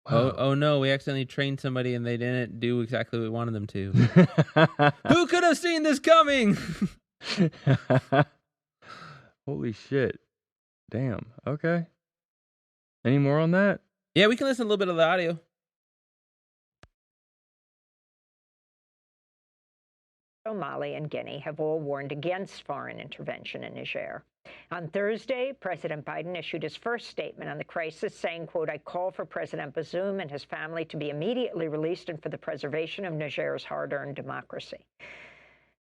S4: Wow.
S5: Oh no, we accidentally trained somebody and they didn't do exactly what we wanted them to. Who could have seen this coming?
S4: Holy shit. Damn. Okay. Any more on that?
S5: Yeah, we can listen to a little bit of the audio.
S9: Mali and Guinea have all warned against foreign intervention in Niger. On Thursday, President Biden issued his first statement on the crisis, saying, quote, I call for President Bazoum and his family to be immediately released and for the preservation of Niger's hard-earned democracy.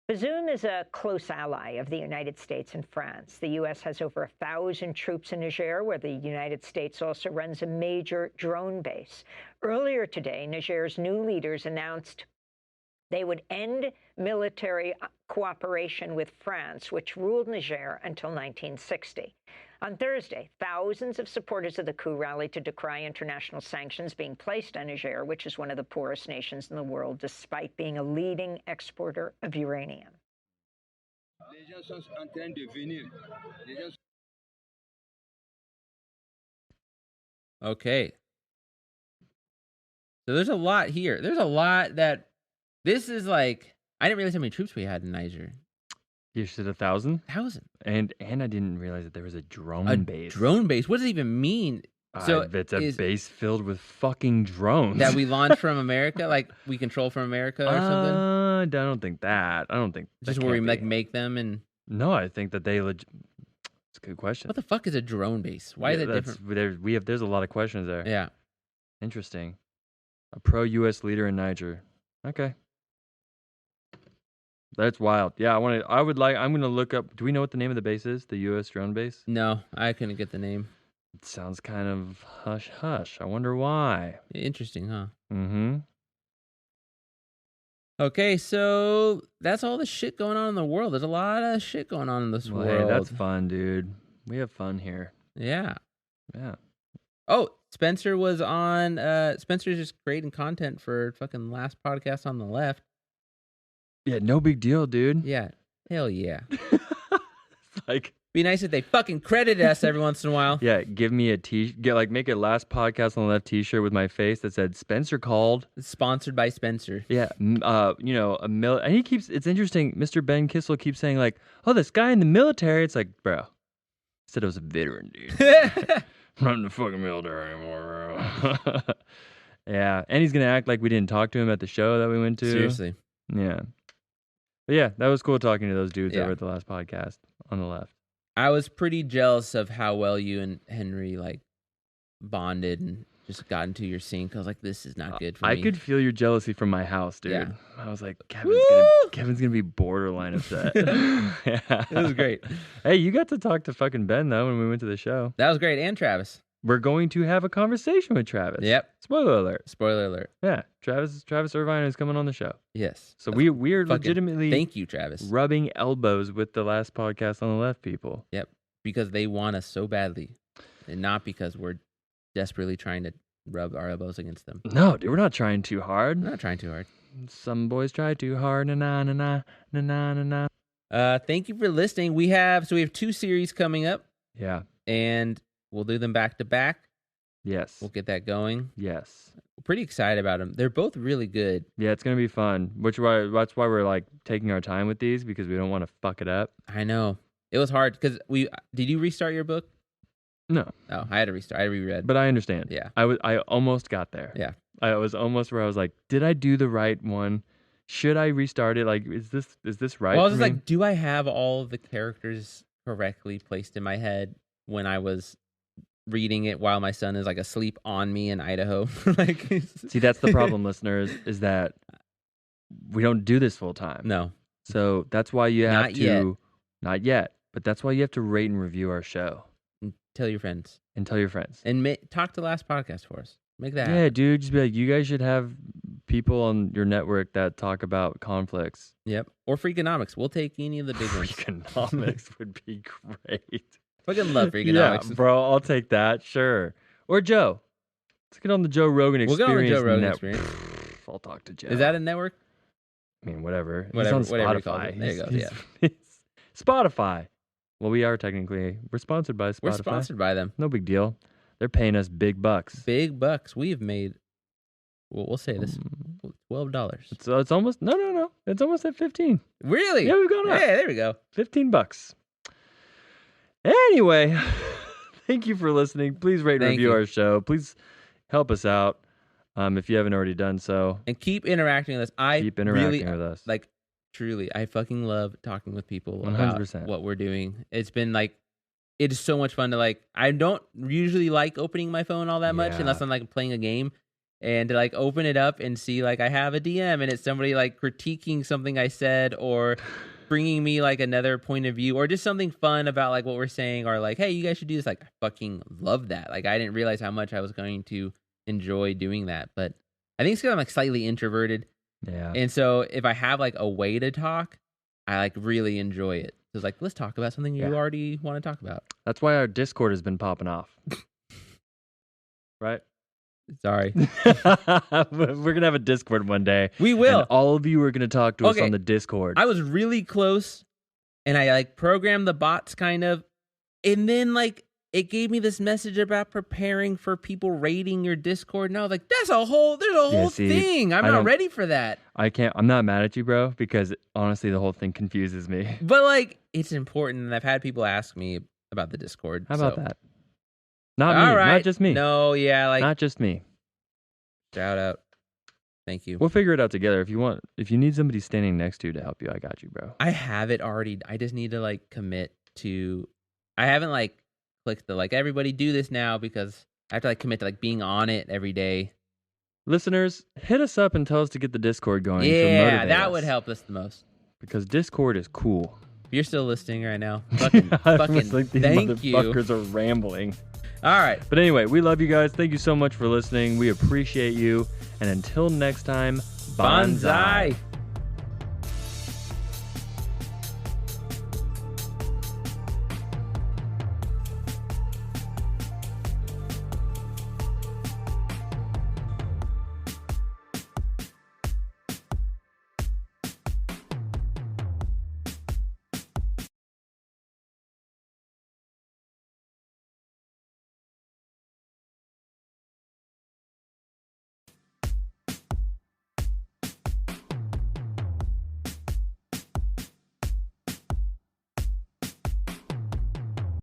S9: Bazoum is a close ally of the United States and France. The U.S. has over 1,000 troops in Niger, where the United States also runs a major drone base. Earlier today, Niger's new leaders announced they would end military cooperation with France, which ruled Niger until 1960. On Thursday, thousands of supporters of the coup rallied to decry international sanctions being placed on Niger, which is one of the poorest nations in the world, despite being a leading exporter of uranium.
S5: Okay. So there's a lot here. There's a lot that... This is like... I didn't realize how many troops we had in Niger.
S4: You said 1,000?
S5: 1,000.
S4: And I didn't realize that there was a drone base.
S5: Drone base? What does it even mean? So
S4: it's a base filled with fucking drones.
S5: That we launch from America? Like, we control from America or something?
S4: I don't think that. I don't think
S5: Just where we like make them and...
S4: No, I think that they... It's a good question.
S5: What the fuck is a drone base? Why is it different?
S4: There's a lot of questions there.
S5: Yeah.
S4: Interesting. A pro-U.S. leader in Niger. Okay. That's wild. Yeah, I'm gonna look up. Do we know what the name of the base is? The U.S. drone base?
S5: No, I couldn't get the name.
S4: It sounds kind of hush hush. I wonder why.
S5: Interesting, huh?
S4: Mm-hmm.
S5: Okay, so that's all the shit going on in the world. There's a lot of shit going on in this world.
S4: Hey, that's fun, dude. We have fun here.
S5: Yeah.
S4: Yeah.
S5: Oh, Spencer was on. Spencer's just creating content for fucking last podcast on the left.
S4: Yeah, no big deal, dude.
S5: Yeah. Hell yeah.
S4: It's like,
S5: be nice if they fucking credit us every once in a while.
S4: Yeah, give me a make a last podcast on the left t-shirt with my face that said Spencer called.
S5: It's sponsored by Spencer.
S4: Yeah, and he keeps, it's interesting, Mr. Ben Kissel keeps saying like, oh, this guy in the military. It's like, bro, I said I was a veteran, dude. I'm not in the fucking military anymore, bro. Yeah, and he's going to act like we didn't talk to him at the show that we went to.
S5: Seriously.
S4: Yeah. But yeah, that was cool talking to those dudes over at the last podcast on the left.
S5: I was pretty jealous of how well you and Henry like bonded and just got into your sync. I was like, this is not good for me.
S4: I could feel your jealousy from my house, dude.
S5: Yeah.
S4: I was like, Kevin's gonna be borderline upset.
S5: Yeah. It was great.
S4: Hey, you got to talk to fucking Ben though when we went to the show.
S5: That was great, and Travis.
S4: We're going to have a conversation with Travis.
S5: Yep.
S4: Spoiler alert.
S5: Spoiler alert.
S4: Yeah. Travis Irvine is coming on the show.
S5: Yes.
S4: So we're legitimately
S5: thank you, Travis.
S4: Rubbing elbows with the last podcast on the left people.
S5: Yep. Because they want us so badly. And not because we're desperately trying to rub our elbows against them.
S4: No, dude, we're not trying too hard.
S5: We're not trying too hard.
S4: Some boys try too hard. Na na na na na na na.
S5: Thank you for listening. We have 2 series coming up.
S4: Yeah.
S5: And we'll do them back to back.
S4: Yes.
S5: We'll get that going.
S4: Yes.
S5: We're pretty excited about them. They're both really good.
S4: Yeah, it's going to be fun. That's why we're like taking our time with these, because we don't want to fuck it up.
S5: I know. It was hard because did you restart your book?
S4: No.
S5: Oh, I had to restart. I reread.
S4: But I understand.
S5: Yeah.
S4: I almost got there.
S5: Yeah.
S4: I was almost where I was like, did I do the right one? Should I restart it? Like, is this right?
S5: Well, I was like, do I have all of the characters correctly placed in my head when I was reading it while my son is like asleep on me in Idaho? Like,
S4: see, that's the problem, listeners, is that we don't do this full time.
S5: No.
S4: So that's why you have
S5: Not yet.
S4: But that's why you have to rate and review our show.
S5: And tell your friends.
S4: And
S5: talk to the last podcast for us. Make that
S4: happen. Dude, just be like, you guys should have people on your network that talk about conflicts.
S5: Yep. Or Freakonomics. We'll take any of the big ones.
S4: Freakonomics would be great.
S5: Fucking love Freakonomics.
S4: Yeah, bro, I'll take that. Sure. Or Joe. Let's get on the Joe Rogan Experience.
S5: We'll get on the Joe Rogan Experience.
S4: I'll talk to Joe.
S5: Is that a network?
S4: I mean, whatever.
S5: Whatever.
S4: He's on Spotify.
S5: There you go. Yeah.
S4: Spotify. Well, we're sponsored by Spotify.
S5: We're sponsored by them.
S4: No big deal. They're paying us big bucks.
S5: Big bucks. We've made, we'll say this, $12.
S4: It's almost, no. It's almost at 15.
S5: Really?
S4: Yeah, we've gone up.
S5: Yeah, there we go.
S4: $15. Anyway. Thank you for listening. Please rate and
S5: Thank
S4: review
S5: you.
S4: our show. Please help us out if you haven't already done so.
S5: And keep interacting with us.
S4: Keep interacting with us.
S5: Like, truly, I fucking love talking with people
S4: 100%.
S5: about what we're doing. It's been like, it is so much fun to like, I don't usually like opening my phone all that much
S4: Yeah.
S5: unless I'm like playing a game. And to like open it up and see like I have a DM and it's somebody like critiquing something I said or bringing me like another point of view or just something fun about like what we're saying or like, hey, you guys should do this. Like, I fucking love that. Like, I didn't realize how much I was going to enjoy doing that. But I think it's because I'm like slightly introverted.
S4: Yeah.
S5: And so if I have like a way to talk, I like really enjoy it. So it's like, let's talk about something you already want to talk about.
S4: That's why our Discord has been popping off. Right?
S5: Sorry.
S4: We're going to have a Discord one day.
S5: We will.
S4: And all of you are going to talk to us on the Discord.
S5: I was really close and I like programmed the bots kind of. And then like it gave me this message about preparing for people raiding your Discord. And I was like, there's a whole thing. I'm not ready for that.
S4: I'm not mad at you, bro, because honestly, the whole thing confuses me.
S5: But like, it's important. And I've had people ask me about the Discord.
S4: How about that? Not
S5: all
S4: me.
S5: right.
S4: Not just me.
S5: No, yeah. Like,
S4: not just me.
S5: Shout out. Thank you.
S4: We'll figure it out together. If you need somebody standing next to you to help you, I got you, bro.
S5: I have it already. I just need to like commit to, I haven't like clicked the like everybody do this now because I have to like commit to like being on it every day.
S4: Listeners, hit us up and tell us to get the Discord going.
S5: Yeah, that would help us the most.
S4: Because Discord is cool.
S5: If you're still listening right now, fucking
S4: like these
S5: thank you.
S4: motherfuckers are rambling.
S5: All right.
S4: But anyway, we love you guys. Thank you so much for listening. We appreciate you. And until next time, bonsai.